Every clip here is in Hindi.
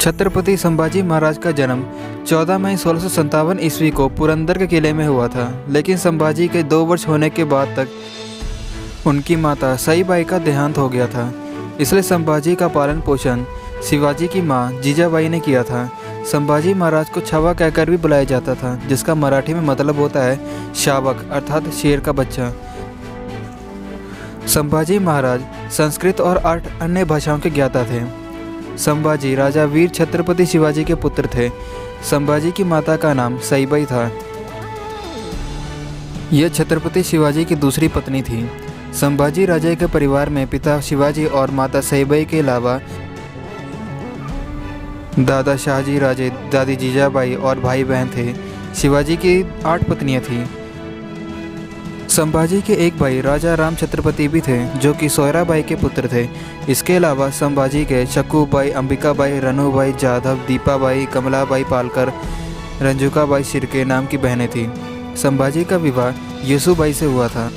छत्रपति संभाजी महाराज का जन्म 14 मई 1657 ईस्वी को पुरंदर के किले में हुआ था, लेकिन संभाजी के 2 वर्ष होने के बाद तक उनकी माता सईबाई का देहांत हो गया था। इसलिए संभाजी का पालन पोषण शिवाजी की मां जीजाबाई ने किया था। संभाजी महाराज को छवा कहकर भी बुलाया जाता था, जिसका मराठी में मतलब होता है शावक अर्थात शेर का बच्चा। संभाजी महाराज संस्कृत और 8 अन्य भाषाओं के ज्ञाता थे। संभाजी राजा वीर छत्रपति शिवाजी के पुत्र थे। संभाजी की माता का नाम सईबाई था। यह छत्रपति शिवाजी की दूसरी पत्नी थी। संभाजी राजे के परिवार में पिता शिवाजी और माता सईबाई के अलावा दादा शाहजी राजे, दादी जीजाबाई और भाई बहन थे। शिवाजी की 8 पत्नियां थीं। संभाजी के एक भाई राजा राम छत्रपति भी थे, जो कि सोयराबाई के पुत्र थे। इसके अलावा संभाजी के शक्कूबाई, अंबिकाबाई, रनुबाई, जाधव, दीपाबाई, कमलाबाई पालकर, रंजुकाबाई शिर्के नाम की बहनें थीं। संभाजी का विवाह येसुबाई से हुआ था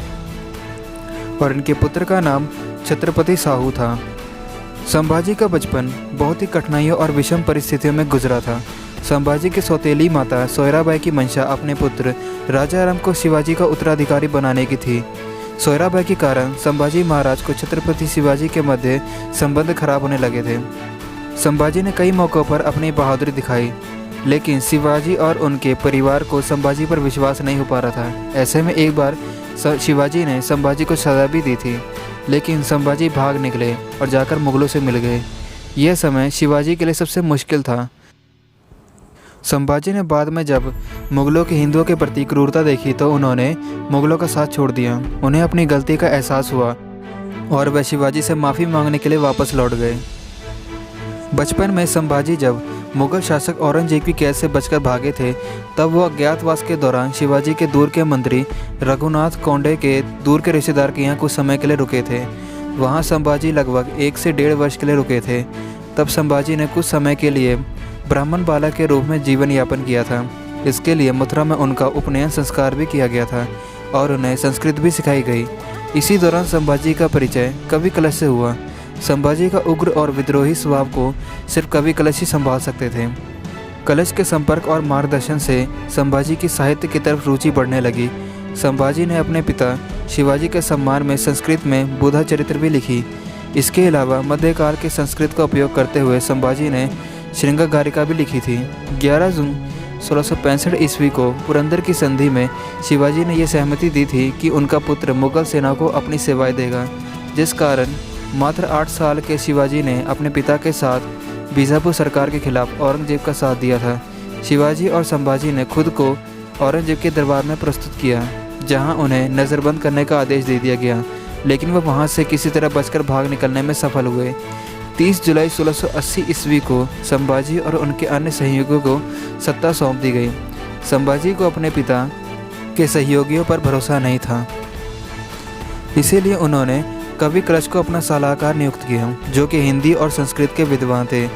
और इनके पुत्र का नाम छत्रपति साहू था। संभाजी का बचपन बहुत ही कठिनाइयों और विषम परिस्थितियों में गुजरा था। संभाजी की सौतेली माता सोयराबाई की मंशा अपने पुत्र राजाराम को शिवाजी का उत्तराधिकारी बनाने की थी। सोयराबाई के कारण संभाजी महाराज को छत्रपति शिवाजी के मध्य संबंध खराब होने लगे थे। संभाजी ने कई मौक़ों पर अपनी बहादुरी दिखाई, लेकिन शिवाजी और उनके परिवार को संभाजी पर विश्वास नहीं हो पा रहा था। ऐसे में एक बार शिवाजी ने संभाजी को सजा भी दी थी, लेकिन संभाजी भाग निकले और जाकर मुगलों से मिल गए। यह समय शिवाजी के लिए सबसे मुश्किल था। संभाजी ने बाद में जब मुगलों की हिंदुओं के प्रति क्रूरता देखी तो उन्होंने मुगलों का साथ छोड़ दिया। उन्हें अपनी गलती का एहसास हुआ और वह शिवाजी से माफ़ी मांगने के लिए वापस लौट गए। बचपन में संभाजी जब मुगल शासक औरंगजेब की कैद से बचकर भागे थे, तब वो अज्ञातवास के दौरान शिवाजी के दूर के मंत्री रघुनाथ कोंडे के दूर के रिश्तेदार के यहाँ कुछ समय के लिए रुके थे। वहाँ संभाजी लगभग 1 से 1.5 वर्ष के लिए रुके थे। तब संभाजी ने कुछ समय के लिए ब्राह्मण बालक के रूप में जीवन यापन किया था। इसके लिए मथुरा में उनका उपनयन संस्कार भी किया गया था और उन्हें संस्कृत भी सिखाई गई। इसी दौरान संभाजी का परिचय कवि कलश से हुआ। संभाजी का उग्र और विद्रोही स्वभाव को सिर्फ कवि कलश ही संभाल सकते थे। कलश के संपर्क और मार्गदर्शन से संभाजी की साहित्य की तरफ रुचि बढ़ने लगी। संभाजी ने अपने पिता शिवाजी के सम्मान में संस्कृत में बुधा चरित्र भी लिखी। इसके अलावा मध्यकाल के संस्कृत का उपयोग करते हुए संभाजी ने श्रृंगारिका भी लिखी थी। 11 जून 1665 ईस्वी को पुरंदर की संधि में शिवाजी ने यह सहमति दी थी कि उनका पुत्र मुगल सेना को अपनी सेवाएं देगा, जिस कारण मात्र 8 साल के शिवाजी ने अपने पिता के साथ बीजापुर सरकार के खिलाफ औरंगजेब का साथ दिया था। शिवाजी और संभाजी ने खुद को औरंगजेब के दरबार में प्रस्तुत किया, जहां उन्हें नज़रबंद करने का आदेश दे दिया गया, लेकिन वह वहां से किसी तरह बचकर भाग निकलने में सफल हुए। 30 जुलाई 1680 ईस्वी को संभाजी और उनके अन्य सहयोगियों को सत्ता सौंप दी गई। संभाजी को अपने पिता के सहयोगियों पर भरोसा नहीं था, इसीलिए उन्होंने कवि कलश को अपना सलाहकार नियुक्त किया, जो कि हिंदी और संस्कृत के विद्वान थे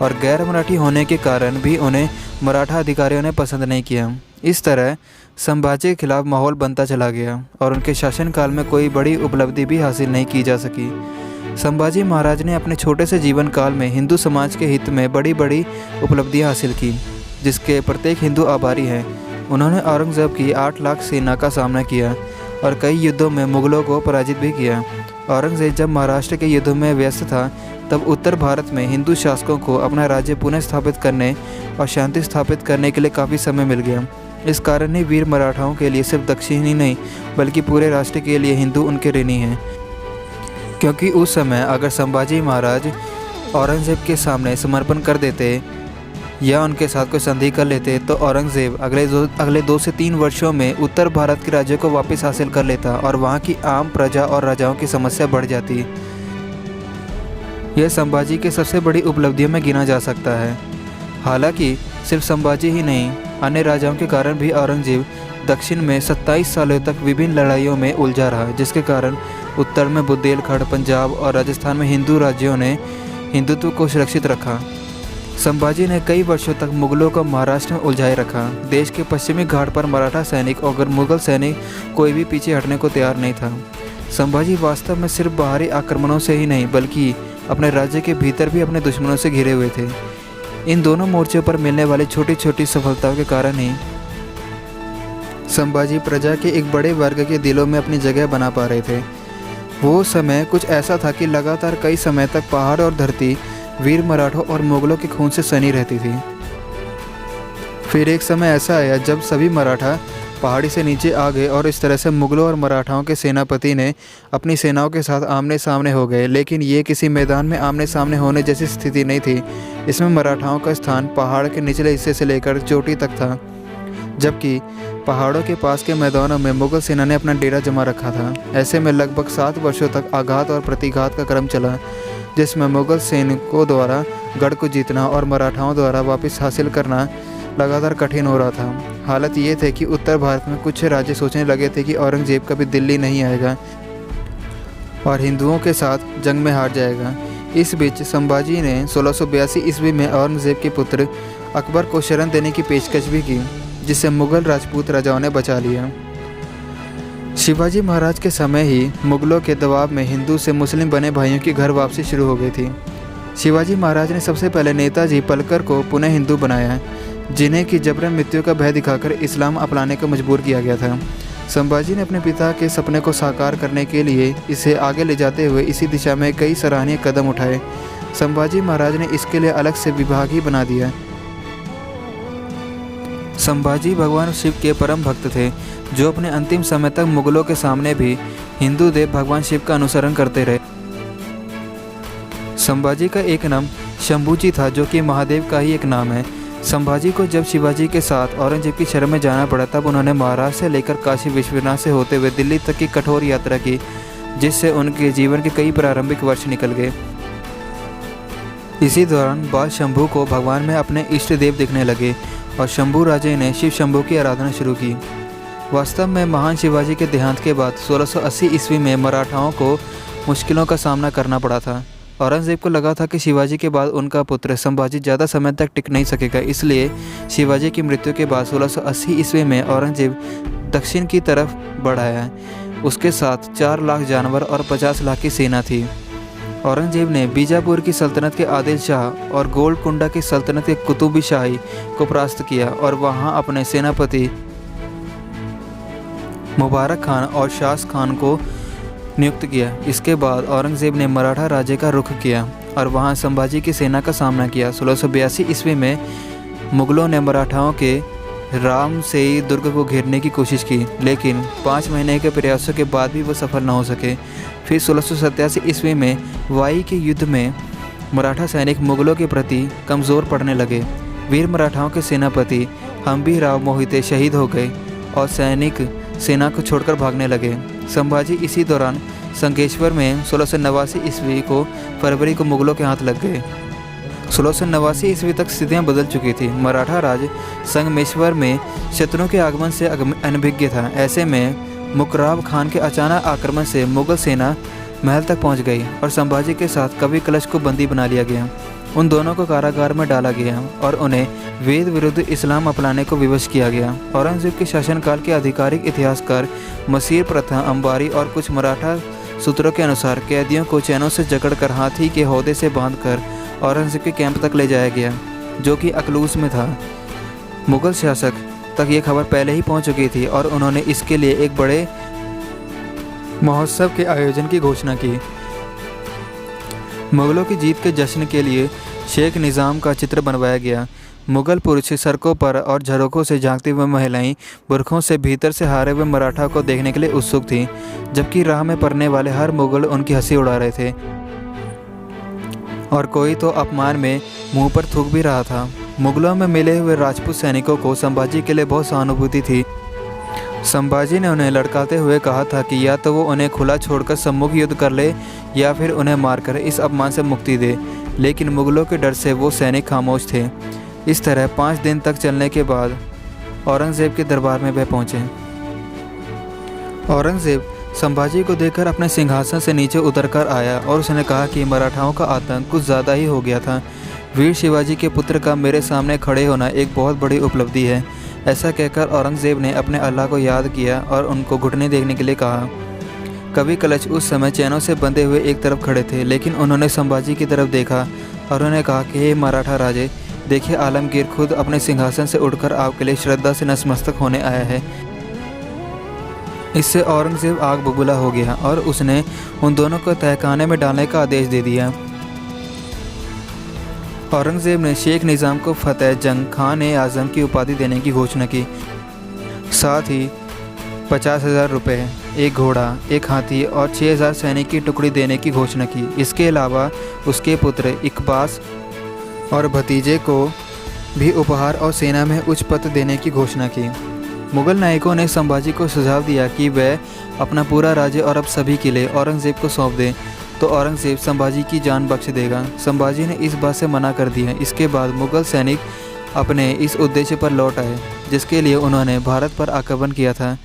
और गैर मराठी होने के कारण भी उन्हें मराठा अधिकारियों ने पसंद नहीं किया। इस तरह संभाजी के खिलाफ माहौल बनता चला गया और उनके शासनकाल में कोई बड़ी उपलब्धि भी हासिल नहीं की जा सकी। संभाजी महाराज ने अपने छोटे से जीवन काल में हिंदू समाज के हित में बड़ी बड़ी उपलब्धियां हासिल की, जिसके प्रत्येक हिंदू आभारी हैं। उन्होंने औरंगजेब की 8 लाख सेना का सामना किया और कई युद्धों में मुगलों को पराजित भी किया। औरंगजेब जब महाराष्ट्र के युद्धों में व्यस्त था, तब उत्तर भारत में हिंदू शासकों को अपना राज्य पुनः स्थापित करने और शांति स्थापित करने के लिए काफ़ी समय मिल गया। इस कारण ही वीर मराठाओं के लिए सिर्फ दक्षिण ही नहीं बल्कि पूरे राष्ट्र के लिए हिंदू उनके ऋणी हैं, क्योंकि उस समय अगर संभाजी महाराज औरंगजेब के सामने समर्पण कर देते या उनके साथ कोई संधि कर लेते तो औरंगजेब अगले 2 से 3 वर्षों में उत्तर भारत के राज्यों को वापस हासिल कर लेता और वहाँ की आम प्रजा और राजाओं की समस्या बढ़ जाती। यह संभाजी के सबसे बड़ी उपलब्धियों में गिना जा सकता है। हालांकि सिर्फ संभाजी ही नहीं, अन्य राजाओं के कारण भी औरंगजेब दक्षिण में 27 सालों तक विभिन्न लड़ाइयों में उलझा रहा, जिसके कारण उत्तर में बुंदेलखंड, पंजाब और राजस्थान में हिंदू राज्यों ने हिंदुत्व को सुरक्षित रखा। संभाजी ने कई वर्षों तक मुगलों को महाराष्ट्र में उलझाए रखा। देश के पश्चिमी घाट पर मराठा सैनिक और मुगल सैनिक कोई भी पीछे हटने को तैयार नहीं था। संभाजी वास्तव में सिर्फ बाहरी आक्रमणों से ही नहीं बल्कि अपने राज्य के भीतर भी अपने दुश्मनों से घिरे हुए थे। इन दोनों मोर्चों पर मिलने वाली छोटी छोटी सफलताओं के कारण ही संभाजी प्रजा के एक बड़े वर्ग के दिलों में अपनी जगह बना पा रहे थे। वो समय कुछ ऐसा था कि लगातार कई समय तक पहाड़ और धरती वीर मराठों और मुगलों के खून से सनी रहती थी। फिर एक समय ऐसा आया जब सभी मराठा पहाड़ी से नीचे आ गए और इस तरह से मुगलों और मराठाओं के सेनापति ने अपनी सेनाओं के साथ आमने सामने हो गए। लेकिन ये किसी मैदान में आमने सामने होने जैसी स्थिति नहीं थी। इसमें मराठाओं का स्थान पहाड़ के निचले हिस्से से लेकर चोटी तक था, जबकि पहाड़ों के पास के मैदानों में मुगल सेना ने अपना डेरा जमा रखा था। ऐसे में लगभग 7 वर्षों तक आघात और प्रतिघात का क्रम चला, जिसमें मुगल सैनिकों द्वारा गढ़ को जीतना और मराठाओं द्वारा वापस हासिल करना लगातार कठिन हो रहा था। हालत ये थे कि उत्तर भारत में कुछ राज्य सोचने लगे थे कि औरंगजेब कभी दिल्ली नहीं आएगा और हिंदुओं के साथ जंग में हार जाएगा। इस बीच संभाजी ने 1682 ईस्वी में औरंगजेब के पुत्र अकबर को शरण देने की पेशकश भी की, जिससे मुगल राजपूत राजाओं ने बचा लिया। शिवाजी महाराज के समय ही मुगलों के दबाव में हिंदू से मुस्लिम बने भाइयों की घर वापसी शुरू हो गई थी। शिवाजी महाराज ने सबसे पहले नेताजी पलकर को पुनः हिंदू बनाया, जिन्हें की जबरन मृत्यु का भय दिखाकर इस्लाम अपनाने को मजबूर किया गया था। संभाजी ने अपने पिता के सपने को साकार करने के लिए इसे आगे ले जाते हुए इसी दिशा में कई सराहनीय कदम उठाए। संभाजी महाराज ने इसके लिए अलग से विभाग ही बना दिया। संभाजी भगवान शिव के परम भक्त थे, जो अपने अंतिम समय तक मुगलों के सामने भी हिंदू देव भगवान शिव का अनुसरण करते रहे। संभाजी का एक नाम शंभूजी था, जो कि महादेव का ही एक नाम है। संभाजी को जब शिवाजी के साथ औरंगजेब की शरण में जाना पड़ा, तब उन्होंने महाराष्ट्र से लेकर काशी विश्वनाथ से होते हुए दिल्ली तक की कठोर यात्रा की, जिससे उनके जीवन के कई प्रारंभिक वर्ष निकल गए। इसी दौरान बाल शंभू को भगवान में अपने इष्ट देव दिखने लगे और शंभू राजे ने शिव शंभू की आराधना शुरू की। वास्तव में महान शिवाजी के देहांत के बाद 1680 ईस्वी में मराठाओं को मुश्किलों का सामना करना पड़ा था। औरंगजेब को लगा था कि शिवाजी के बाद उनका पुत्र संभाजी ज़्यादा समय तक टिक नहीं सकेगा, इसलिए शिवाजी की मृत्यु के बाद 1680 ईस्वी में औरंगजेब दक्षिण की तरफ बढ़ाया। उसके साथ 4 लाख जानवर और 50 लाख की सेना थी। औरंगजेब ने बीजापुर की सल्तनत के आदिल शाह और गोलकुंडा की सल्तनत के कुतुब शाही को परास्त किया और वहां अपने सेनापति मुबारक खान और शास खान को नियुक्त किया। इसके बाद औरंगजेब ने मराठा राज्य का रुख किया और वहां संभाजी की सेना का सामना किया। 1682 ईस्वी में मुगलों ने मराठाओं के रामसेई दुर्ग को घेरने की कोशिश की, लेकिन 5 महीने के प्रयासों के बाद भी वो सफल न हो सके। फिर 1687 ईस्वी में वाई के युद्ध में मराठा सैनिक मुगलों के प्रति कमज़ोर पड़ने लगे। वीर मराठाओं के सेनापति हम्बीराव मोहिते शहीद हो गए और सैनिक सेना को छोड़कर भागने लगे। संभाजी इसी दौरान संकेश्वर में 1689 ईस्वी को फरवरी को मुगलों के हाथ लग गए। 1689 ईस्वी तक स्थितियां बदल चुकी थी। मराठा राज संगमेश्वर में शत्रुओं के आगमन से अनभिज्ञ था। ऐसे में मुकराब खान के अचानक आक्रमण से मुगल सेना महल तक पहुंच गई और संभाजी के साथ कवि कलश को बंदी बना लिया गया। उन दोनों को कारागार में डाला गया और उन्हें वेद विरुद्ध इस्लाम अपनाने को विवश किया गया। औरंगजेब के शासनकाल के आधिकारिक इतिहासकार मसीर प्रथा अंबारी और कुछ मराठा सूत्रों के अनुसार कैदियों को चैनों से जकड़कर हाथी के हौदे से बांधकर औरंगजेब के कैंप तक ले जाया गया, जो कि अकलूस में था। मुगल शासक तक ये खबर पहले ही पहुंच चुकी थी और उन्होंने इसके लिए एक बड़े महोत्सव के आयोजन की घोषणा की। मुगलों की जीत के जश्न के लिए शेख निज़ाम का चित्र बनवाया गया। मुगल पुरुष सड़कों पर और झरोकों से झांकती हुई महिलाएं बुरखों से भीतर से हारे हुए मराठा को देखने के लिए उत्सुक थीं, जबकि राह में पड़ने वाले हर मुगल उनकी हंसी उड़ा रहे थे और कोई तो अपमान में मुंह पर थूक भी रहा था। मुगलों में मिले हुए राजपूत सैनिकों को संभाजी के लिए बहुत सहानुभूति थी। संभाजी ने उन्हें लड़काते हुए कहा था कि या तो वो उन्हें खुला छोड़कर सम्मुख युद्ध कर ले या फिर उन्हें मारकर इस अपमान से मुक्ति दे, लेकिन मुगलों के डर से वो सैनिक खामोश थे। इस तरह 5 दिन तक चलने के बाद औरंगजेब के दरबार में वह पहुँचे। औरंगजेब संभाजी को देखकर अपने सिंहासन से नीचे उतरकर आया और उसने कहा कि मराठाओं का आतंक कुछ ज़्यादा ही हो गया था। वीर शिवाजी के पुत्र का मेरे सामने खड़े होना एक बहुत बड़ी उपलब्धि है। ऐसा कहकर औरंगजेब ने अपने अल्लाह को याद किया और उनको घुटने देखने के लिए कहा। कवि कलश उस समय चैनों से बंधे हुए एक तरफ खड़े थे, लेकिन उन्होंने संभाजी की तरफ देखा और उन्होंने कहा कि हे मराठा राजे, देखिए आलमगीर खुद अपने सिंहासन से उठकर आपके लिए श्रद्धा से नतमस्तक होने आया है। इससे औरंगज़ेब आग बबूला हो गया और उसने उन दोनों को तहखाने में डालने का आदेश दे दिया। औरंगज़ेब ने शेख निज़ाम को फतेह जंग खान ए आज़म की उपाधि देने की घोषणा की। साथ ही 50,000 रुपये, एक घोड़ा, एक हाथी और 6,000 सैनिक की टुकड़ी देने की घोषणा की। इसके अलावा उसके पुत्र इकबास और भतीजे को भी उपहार और सेना में उच्च पद देने की घोषणा की। मुगल नायकों ने संभाजी को सुझाव दिया कि वह अपना पूरा राज्य और अब सभी किले औरंगज़ेब को सौंप दे तो औरंगज़ेब संभाजी की जान बख्श देगा। संभाजी ने इस बात से मना कर दिया। इसके बाद मुगल सैनिक अपने इस उद्देश्य पर लौट आए जिसके लिए उन्होंने भारत पर आक्रमण किया था,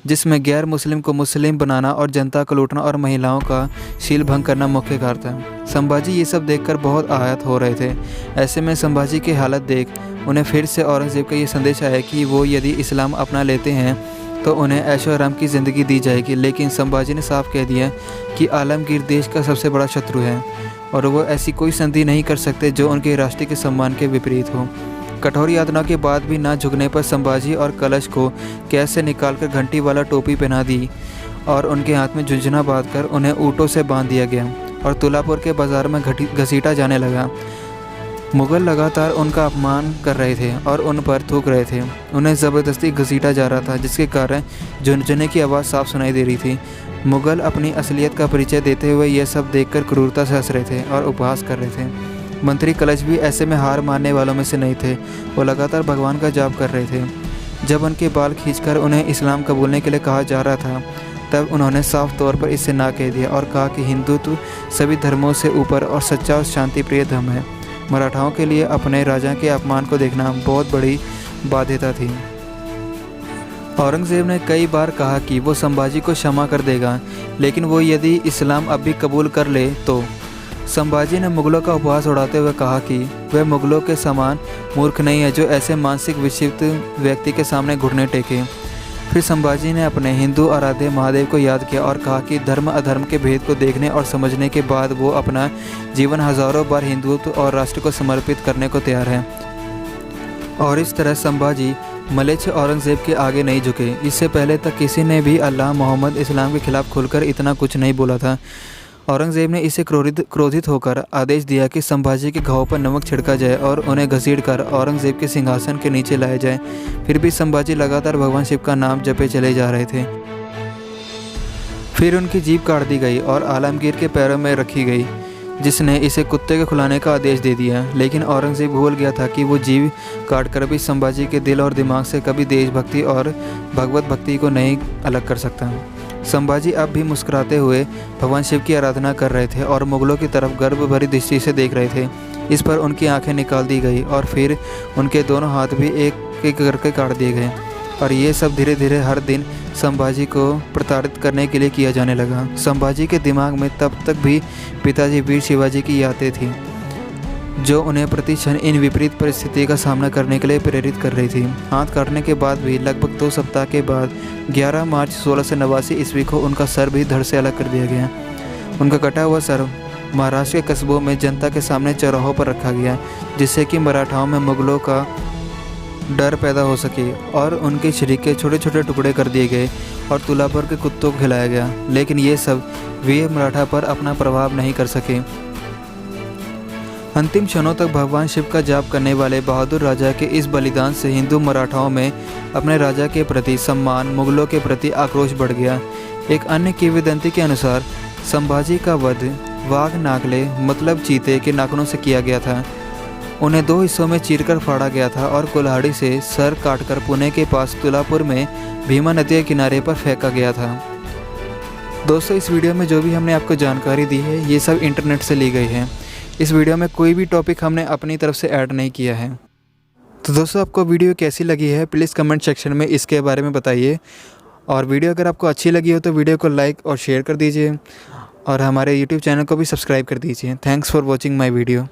जिसमें गैर मुस्लिम को मुस्लिम बनाना और जनता को लूटना और महिलाओं का शील भंग करना मुख्य कारण था। संभाजी ये सब देखकर बहुत आहत हो रहे थे। ऐसे में संभाजी की हालत देख उन्हें फिर से औरंगज़ेब का ये संदेश आया कि वो यदि इस्लाम अपना लेते हैं तो उन्हें ऐशो आराम की ज़िंदगी दी जाएगी। लेकिन संभाजी ने साफ कह दिया कि आलमगीर देश का सबसे बड़ा शत्रु है और वो ऐसी कोई संधि नहीं कर सकते जो उनके राष्ट्र के सम्मान के विपरीत हो। कठोर यातना के बाद भी ना झुकने पर संभाजी और कलश को कैद से निकालकर घंटी वाला टोपी पहना दी और उनके हाथ में झुंझुना बांधकर उन्हें ऊँटों से बांध दिया गया और तुलापुर के बाज़ार में घसीटा जाने लगा। मुग़ल लगातार उनका अपमान कर रहे थे और उन पर थूक रहे थे। उन्हें ज़बरदस्ती घसीटा जा रहा था जिसके कारण झुनझुने की आवाज़ साफ सुनाई दे रही थी। मुग़ल अपनी असलियत का परिचय देते हुए यह सब देखकर क्रूरता से हंस रहे थे और उपहास कर रहे थे। मंत्री कलश भी ऐसे में हार मानने वालों में से नहीं थे। वो लगातार भगवान का जाप कर रहे थे। जब उनके बाल खींचकर उन्हें इस्लाम कबूलने के लिए कहा जा रहा था तब उन्होंने साफ तौर पर इससे ना कह दिया और कहा कि हिंदुत्व सभी धर्मों से ऊपर और सच्चा और शांति प्रिय धर्म है। मराठाओं के लिए अपने राजा के अपमान को देखना बहुत बड़ी बाध्यता थी। औरंगज़ेब ने कई बार कहा कि वो संभाजी को क्षमा कर देगा, लेकिन वो यदि इस्लाम अब भी कबूल कर ले तो। संभाजी ने मुग़लों का उपहास उड़ाते हुए कहा कि वह मुग़लों के समान मूर्ख नहीं है जो ऐसे मानसिक विक्षिप्त व्यक्ति के सामने घुटने टेके। फिर संभाजी ने अपने हिंदू आराध्य महादेव को याद किया और कहा कि धर्म अधर्म के भेद को देखने और समझने के बाद वो अपना जीवन हज़ारों बार हिंदुत्व और राष्ट्र को समर्पित करने को तैयार है। और इस तरह संभाजी मलेच्छ औरंगज़ेब के आगे नहीं झुके। इससे पहले तक किसी ने भी अल्लाह, मोहम्मद, इस्लाम के खिलाफ खुलकर इतना कुछ नहीं बोला था। औरंगज़ेब ने इससे क्रोधित होकर आदेश दिया कि संभाजी के घावों पर नमक छिड़का जाए और उन्हें घसीटकर औरंगज़ेब के सिंहासन के नीचे लाया जाए। फिर भी संभाजी लगातार भगवान शिव का नाम जपे चले जा रहे थे। फिर उनकी जीभ काट दी गई और आलमगीर के पैरों में रखी गई, जिसने इसे कुत्ते को खिलाने का आदेश दे दिया। लेकिन औरंगज़ेब भूल गया था कि वो जीभ काटकर भी संभाजी के दिल और दिमाग से कभी देशभक्ति और भगवत भक्ति को नहीं अलग कर सकता। संभाजी अब भी मुस्कुराते हुए भगवान शिव की आराधना कर रहे थे और मुग़लों की तरफ गर्व भरी दृष्टि से देख रहे थे। इस पर उनकी आंखें निकाल दी गई और फिर उनके दोनों हाथ भी एक एक करके काट दिए गए और ये सब धीरे धीरे हर दिन संभाजी को प्रताड़ित करने के लिए किया जाने लगा। संभाजी के दिमाग में तब तक भी पिताजी वीर शिवाजी की यादें थीं जो उन्हें प्रति क्षण इन विपरीत परिस्थिति का सामना करने के लिए प्रेरित कर रही थी। हाथ काटने के बाद भी लगभग 2 सप्ताह के बाद 11 मार्च 1689 ईस्वी को उनका सर भी धड़ से अलग कर दिया गया। उनका कटा हुआ सर महाराष्ट्र के कस्बों में जनता के सामने चौराहों पर रखा गया, जिससे कि मराठाओं में मुग़लों का डर पैदा हो सके और उनके शरीर के छोटे छोटे टुकड़े कर दिए गए और तुलापुर के कुत्तों को खिलाया गया। लेकिन ये सब वीर मराठा पर अपना प्रभाव नहीं कर सके। अंतिम क्षणों तक भगवान शिव का जाप करने वाले बहादुर राजा के इस बलिदान से हिंदू मराठाओं में अपने राजा के प्रति सम्मान, मुग़लों के प्रति आक्रोश बढ़ गया। एक अन्य किंवदंती के अनुसार संभाजी का वध वाघ नागले मतलब चीते के नाखूनों से किया गया था। उन्हें 2 हिस्सों में चीरकर फाड़ा गया था और कुल्हाड़ी से सर काटकर पुणे के पास तुलापुर में भीमा नदी के किनारे पर फेंका गया था। दोस्तों, इस वीडियो में जो भी हमने आपको जानकारी दी है ये सब इंटरनेट से ली गई है। इस वीडियो में कोई भी टॉपिक हमने अपनी तरफ से ऐड नहीं किया है। तो दोस्तों, आपको वीडियो कैसी लगी है प्लीज़ कमेंट सेक्शन में इसके बारे में बताइए। और वीडियो अगर आपको अच्छी लगी हो तो वीडियो को लाइक और शेयर कर दीजिए और हमारे यूट्यूब चैनल को भी सब्सक्राइब कर दीजिए। Thanks for watching my video.